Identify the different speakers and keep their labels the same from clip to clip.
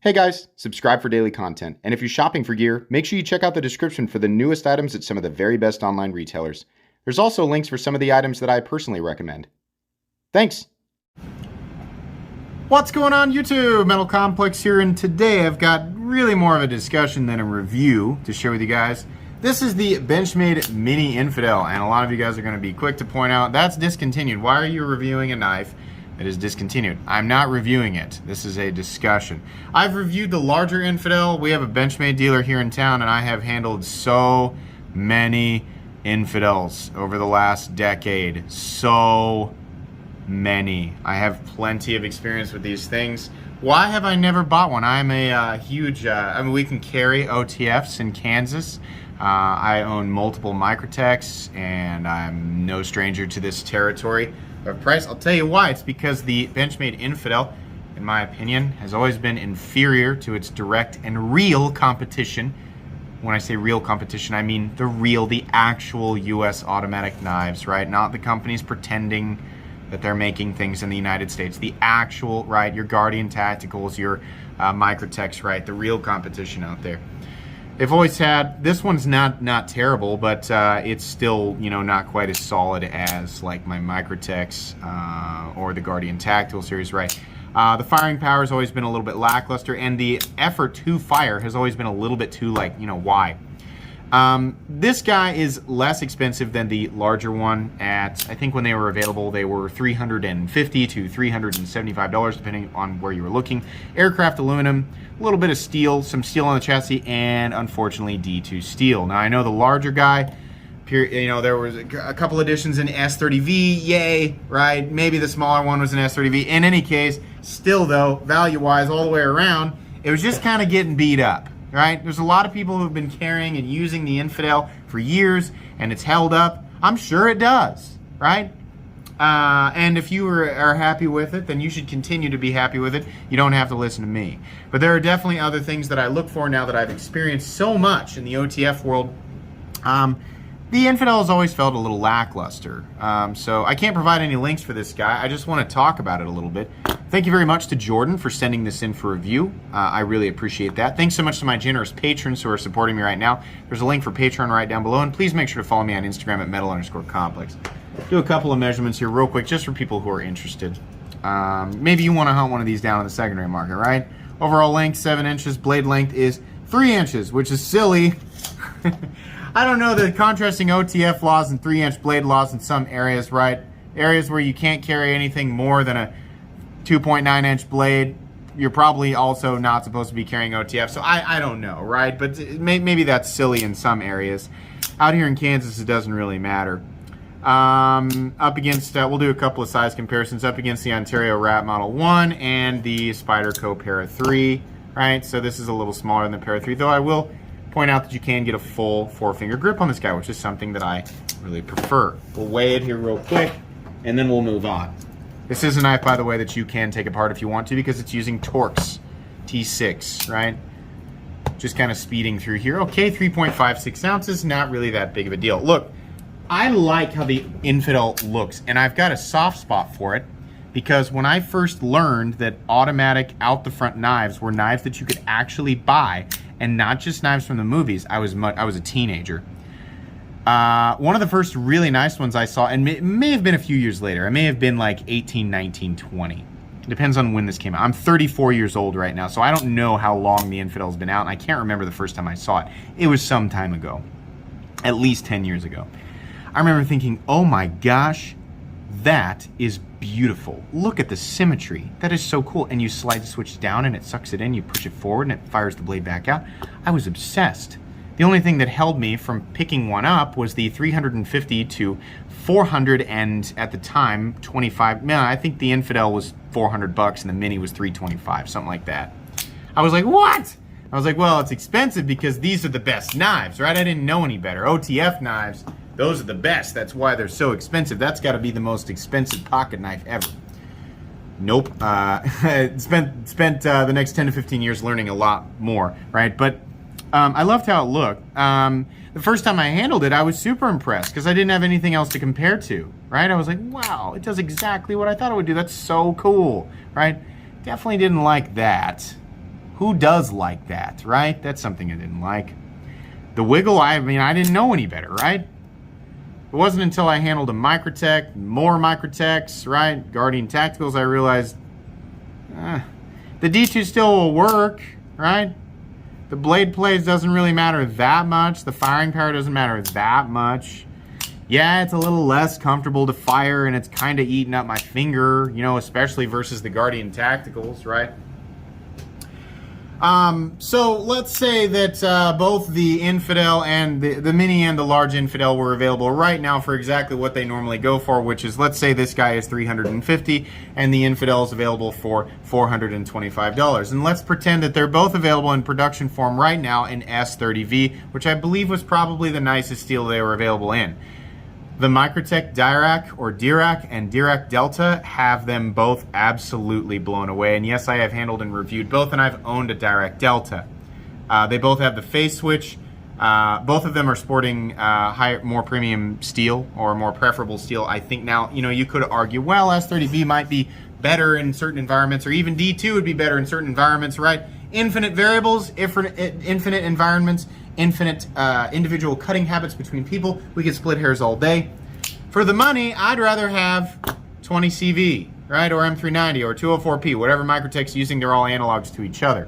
Speaker 1: Hey guys, subscribe for daily content. And if you're shopping for gear, make sure you check out the description for the newest items at some of the very best online retailers. There's also links for some of the items that I personally recommend. Thanks!
Speaker 2: What's going on YouTube? Metal Complex here, and today I've got really more of a discussion than a review to share with you guys. This is the Benchmade Mini Infidel, and a lot of you guys are going to be quick to point out that's discontinued. Why are you reviewing a knife that is discontinued? I'm not reviewing it. This is a discussion. I've reviewed the larger Infidel. We have a Benchmade dealer here in town, and I have handled so many Infidels over the last decade. So many. I have plenty of experience with these things. Why have I never bought one? I'm a huge, we can carry OTFs in Kansas. I own multiple Microtechs, and I'm no stranger to this territory of price. I'll tell you why. It's because the Benchmade Infidel, in my opinion, has always been inferior to its direct and real competition. When I say real competition, I mean the actual US automatic knives, right? Not the companies pretending that they're making things in the United States. The actual, right, your Guardian Tacticals, your Microtechs, right? The real competition out there. They've always had, this one's not terrible, but it's still, you know, not quite as solid as like my Microtechs or the Guardian Tactical series, right? The firing power has always been a little bit lackluster, and the effort to fire has always been a little bit too, like, you know, why? This guy is less expensive than the larger one. At, I think when they were available, they were $350 to $375, depending on where you were looking. Aircraft aluminum, a little bit of steel, some steel on the chassis, and unfortunately D2 steel. Now I know the larger guy, you know, there was a couple editions in S30V, yay, right? Maybe the smaller one was an S30V. In any case, still though, value-wise, all the way around, it was just kind of getting beat up. Right? There's a lot of people who've been carrying and using the Infidel for years, and it's held up. I'm sure it does, right? And if you are happy with it, then you should continue to be happy with it. You don't have to listen to me. But there are definitely other things that I look for now that I've experienced so much in the OTF world. The Infidel has always felt a little lackluster. So I can't provide any links for this guy. I just want to talk about it a little bit. Thank you very much to Jordan for sending this in for review. I really appreciate that. Thanks so much to my generous patrons who are supporting me right now. There's a link for Patreon right down below, and please make sure to follow me on Instagram at metal_complex. Do a couple of measurements here real quick, just for people who are interested. Maybe you want to hunt one of these down in the secondary market, right? Overall length, 7 inches. Blade length is 3 inches, which is silly. I don't know the contrasting OTF laws and 3-inch blade laws in some areas, right? Areas where you can't carry anything more than a 2.9-inch blade, you're probably also not supposed to be carrying OTF. So I don't know, right? But maybe that's silly in some areas. Out here in Kansas, it doesn't really matter. Up against, we'll do a couple of size comparisons. Up against the Ontario Rat Model 1 and the Spyderco Para 3, right? So this is a little smaller than the Para 3, though I will point out that you can get a full 4-finger grip on this guy, which is something that I really prefer. We'll weigh it here real quick, and then we'll move on. This is a knife, by the way, that you can take apart if you want to, because it's using Torx T6, right? Just kind of speeding through here. Okay, 3.56 ounces, not really that big of a deal. Look, I like how the Infidel looks, and I've got a soft spot for it, because when I first learned that automatic out-the-front knives were knives that you could actually buy, and not just knives from the movies, I was a teenager. One of the first really nice ones I saw, and it may have been a few years later, it may have been like 18, 19, 20. It depends on when this came out. I'm 34 years old right now, so I don't know how long the Infidel's been out, and I can't remember the first time I saw it. It was some time ago, at least 10 years ago. I remember thinking, oh my gosh, that is beautiful. Look at the symmetry. That is so cool. And you slide the switch down and it sucks it in, you push it forward and it fires the blade back out. I was obsessed. The only thing that held me from picking one up was the 350 to 400, and at the time 25. Man, I think the Infidel was $400 and the Mini was $325, something like that. I was like, what? I was like, well, it's expensive because these are the best knives, right? I didn't know any better. OTF knives, those are the best. That's why they're so expensive. That's got to be the most expensive pocket knife ever. Nope. Spent the next 10 to 15 years learning a lot more, right? But I loved how it looked. The first time I handled it, I was super impressed because I didn't have anything else to compare to, right? I was like, wow, it does exactly what I thought it would do. That's so cool, right? Definitely didn't like that. Who does like that, right? That's something I didn't like. The wiggle, I mean, I didn't know any better, right? It wasn't until I handled a Microtech, more Microtechs, right? Guardian Tacticals, I realized the D2 still will work, right? The blade plays doesn't really matter that much. The firing power doesn't matter that much. Yeah, it's a little less comfortable to fire, and it's kind of eating up my finger, you know, especially versus the Guardian Tacticals, right? So let's say that both the Infidel and the Mini and the large Infidel were available right now for exactly what they normally go for, which is, let's say this guy is $350 and the Infidel is available for $425. And let's pretend that they're both available in production form right now in S30V, which I believe was probably the nicest steel they were available in. The Microtech Dirac or Dirac and Dirac Delta have them both absolutely blown away. And yes, I have handled and reviewed both, and I've owned a Dirac Delta. They both have the phase switch. Both of them are sporting more premium steel, or more preferable steel. I think now, you know, you could argue, well, S30V might be better in certain environments, or even D2 would be better in certain environments, right? Infinite variables, infinite environments, infinite individual cutting habits between people. We could split hairs all day. For the money, I'd rather have 20 CV, right? Or M390 or 204P, whatever Microtech's using, they're all analogs to each other.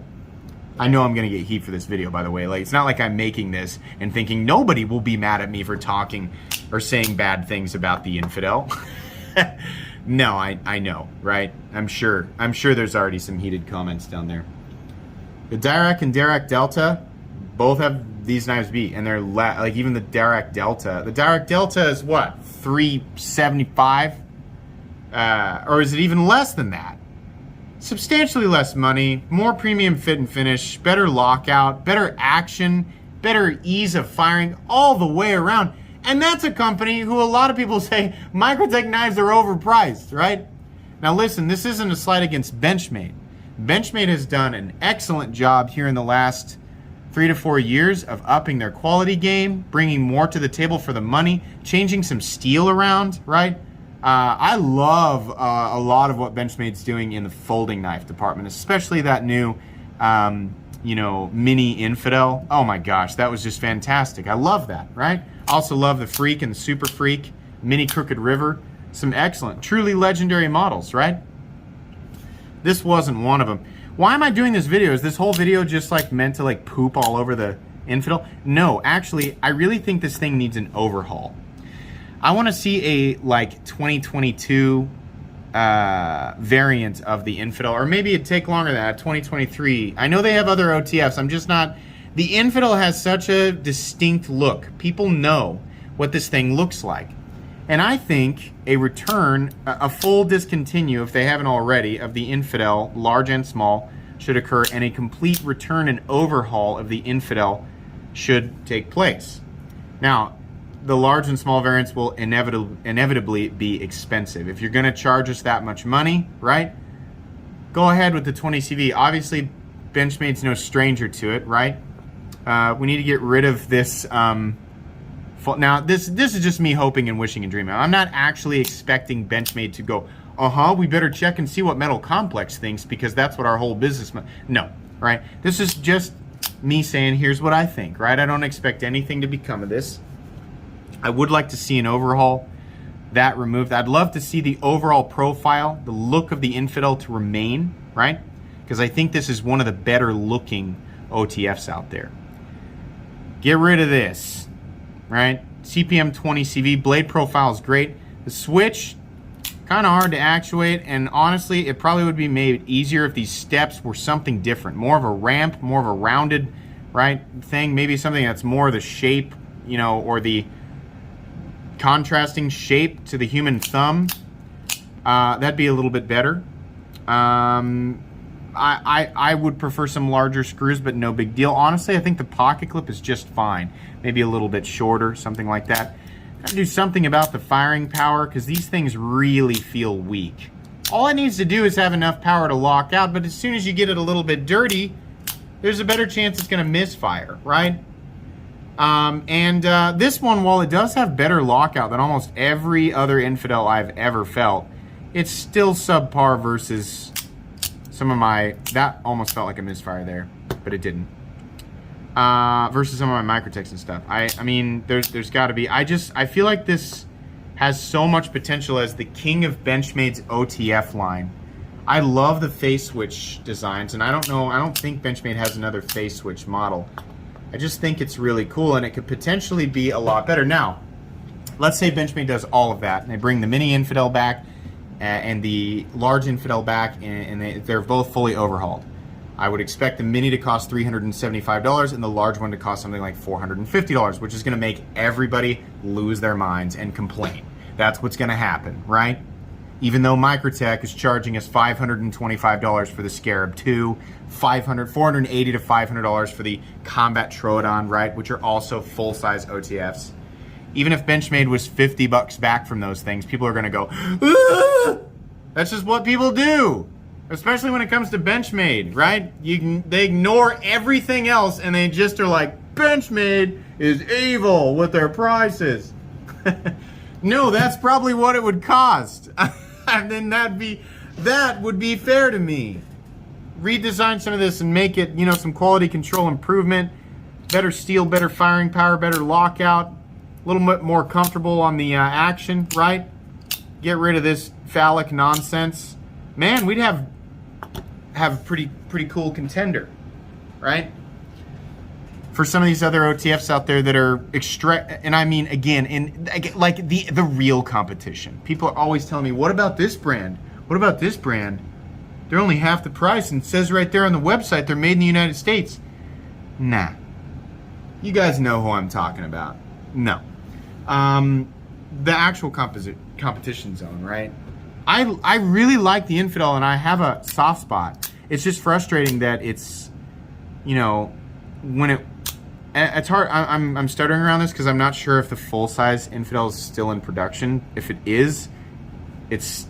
Speaker 2: I know I'm gonna get heat for this video, by the way. Like, it's not like I'm making this and thinking nobody will be mad at me for talking or saying bad things about the Infidel. No, I know, right? I'm sure there's already some heated comments down there. The Dirac and Dirac Delta both have these knives beat, and they're like, even the Dirac Delta. The Dirac Delta is what, $375, or is it even less than that? Substantially less money, more premium fit and finish, better lockout, better action, better ease of firing all the way around. And that's a company who a lot of people say Microtech knives are overpriced, right? Now listen, this isn't a slight against Benchmade. Benchmade has done an excellent job here in the last 3 to 4 years of upping their quality game, bringing more to the table for the money, changing some steel around, right? I love a lot of what Benchmade's doing in the folding knife department, especially that new, you know, Mini Infidel. Oh my gosh, that was just fantastic. I love that, right? Also love the Freak and the Super Freak, Mini Crooked River. Some excellent, truly legendary models, right? This wasn't one of them. Why am I doing this video? Is this whole video just like meant to like poop all over the Infidel? No, actually, I really think this thing needs an overhaul. I want to see a like 2022 variant of the Infidel, or maybe it'd take longer than that, 2023. I know they have other OTFs. I'm just not. The Infidel has such a distinct look. People know what this thing looks like. And I think a return, a full discontinue, if they haven't already, of the Infidel, large and small, should occur, and a complete return and overhaul of the Infidel should take place. Now, the large and small variants will inevitably be expensive. If you're going to charge us that much money, right, go ahead with the 20 CV. Obviously, Benchmade's no stranger to it, right? We need to get rid of this. Now, this is just me hoping and wishing and dreaming. I'm not actually expecting Benchmade to go, we better check and see what Metal Complex thinks, because that's what our whole business... No, right? This is just me saying, here's what I think, right? I don't expect anything to become of this. I would like to see an overhaul, that removed. I'd love to see the overall profile, the look of the Infidel to remain, right? Because I think this is one of the better looking OTFs out there. Get rid of this, right? CPM 20 CV, blade profile is great. The switch, kind of hard to actuate, and honestly, it probably would be made easier if these steps were something different. More of a ramp, more of a rounded, right, thing. Maybe something that's more the shape, you know, or the contrasting shape to the human thumb. That'd be a little bit better. I would prefer some larger screws, but no big deal. Honestly, I think the pocket clip is just fine. Maybe a little bit shorter, something like that. Gotta do something about the firing power, because these things really feel weak. All it needs to do is have enough power to lock out, but as soon as you get it a little bit dirty, there's a better chance it's gonna misfire, right? This one, while it does have better lockout than almost every other Infidel I've ever felt, it's still subpar versus that almost felt like a misfire there, but it didn't. Versus some of my Microtechs and stuff. I mean, there's got to be. I feel like this has so much potential as the king of Benchmade's OTF line. I love the phase switch designs, and I don't think Benchmade has another phase switch model. I just think it's really cool, and it could potentially be a lot better. Now, let's say Benchmade does all of that, and they bring the mini Infidel back and the large Infidel back, and they're both fully overhauled. I would expect the mini to cost $375 and the large one to cost something like $450, which is going to make everybody lose their minds and complain. That's what's going to happen, right? Even though Microtech is charging us $525 for the Scarab 2, $480 to $500 for the Combat Troodon, right, which are also full-size OTFs. Even if Benchmade was $50 back from those things, people are going to go, "Ah!" That's just what people do. Especially when it comes to Benchmade, right? They ignore everything else and they just are like, Benchmade is evil with their prices. No, that's probably what it would cost. And then that would be fair to me. Redesign some of this and make it, some quality control improvement, better steel, better firing power, better lockout, a little bit more comfortable on the action, right? Get rid of this phallic nonsense. Man, we'd have a pretty cool contender, right? For some of these other OTFs out there that are and I mean, again, like the real competition. People are always telling me, what about this brand? What about this brand? They're only half the price, and it says right there on the website they're made in the United States. Nah. You guys know who I'm talking about. No. The actual competition zone, right? I really like the Infidel, and I have a soft spot. It's just frustrating that it's, it's hard. I'm stuttering around this because I'm not sure if the full-size Infidel is still in production. If it is, it's,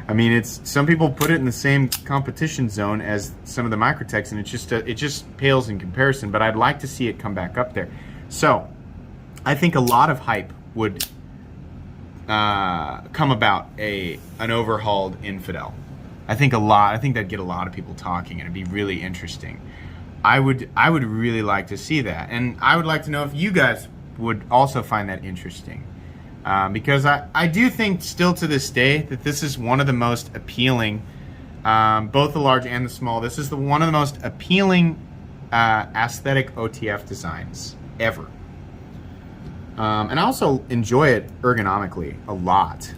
Speaker 2: I mean, it's, some people put it in the same competition zone as some of the Microtechs, and it just pales in comparison, but I'd like to see it come back up there. So, I think a lot of hype would come about an overhauled Infidel. I think that'd get a lot of people talking, and it'd be really interesting. I would really like to see that, and I would like to know if you guys would also find that interesting, because I do think still to this day that this is one of the most appealing, both the large and the small. This is one of the most appealing aesthetic OTF designs ever. And I also enjoy it ergonomically a lot.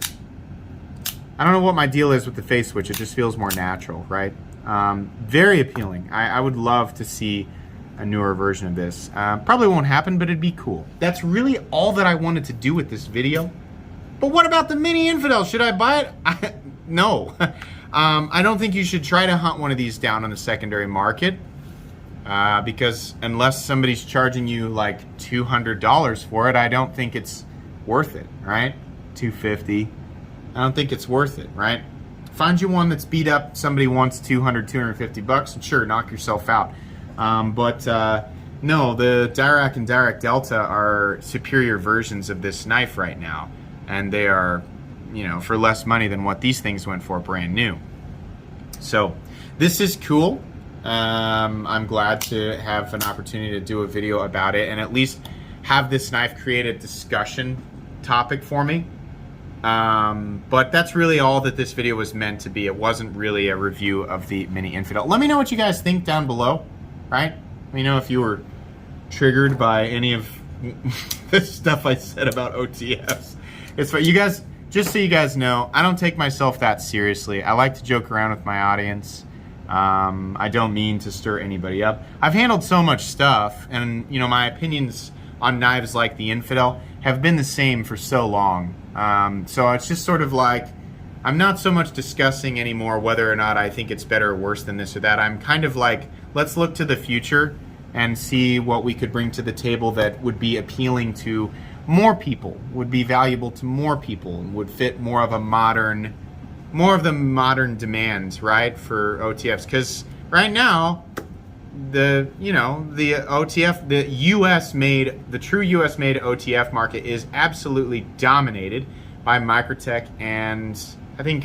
Speaker 2: I don't know what my deal is with the face switch. It just feels more natural, right? Very appealing. I would love to see a newer version of this. Probably won't happen, but it'd be cool. That's really all that I wanted to do with this video. But what about the mini Infidel? Should I buy it? No. I don't think you should try to hunt one of these down on the secondary market. Because unless somebody's charging you like $200 for it, I don't think it's worth it, right? $250. I don't think it's worth it, right? Find you one that's beat up. Somebody wants $250, and sure, knock yourself out. No, the Dirac and Dirac Delta are superior versions of this knife right now, and they are, for less money than what these things went for brand new. So this is cool. I'm glad to have an opportunity to do a video about it and at least have this knife create a discussion topic for me. But that's really all that this video was meant to be. It wasn't really a review of the mini Infidel. Let me know what you guys think down below, right? Let me know if you were triggered by any of this stuff I said about OTFs. It's you guys, just so you guys know, I don't take myself that seriously. I like to joke around with my audience. I don't mean to stir anybody up. I've handled so much stuff, and my opinions on knives like the Infidel have been the same for so long. So it's just sort of like, I'm not so much discussing anymore whether or not I think it's better or worse than this or that. I'm kind of like, let's look to the future and see what we could bring to the table that would be appealing to more people, would be valuable to more people, and would fit more of the modern demands, right, for OTFs. Because right now, the OTF, the true US made OTF market is absolutely dominated by Microtech, and I think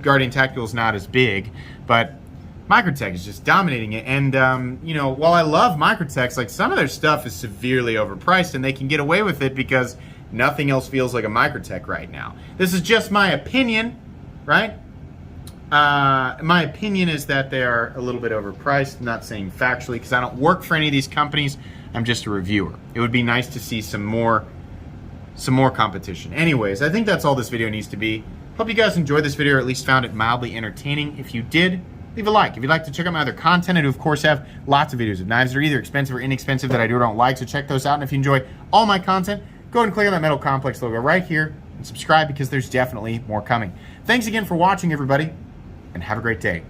Speaker 2: Guardian Tactical is not as big, but Microtech is just dominating it. And, you know, while I love Microtech's, like, some of their stuff is severely overpriced, and they can get away with it because nothing else feels like a Microtech right now. This is just my opinion, right? My opinion is that they are a little bit overpriced. I'm not saying factually because I don't work for any of these companies. I'm just a reviewer. It would be nice to see some more competition. Anyways, I think that's all this video needs to be. Hope you guys enjoyed this video or at least found it mildly entertaining. If you did, leave a like. If you'd like to check out my other content, I do of course have lots of videos of knives that are either expensive or inexpensive that I do or don't like, so check those out. And if you enjoy all my content, go ahead and click on that Metal Complex logo right here and subscribe because there's definitely more coming. Thanks again for watching, everybody, and have a great day.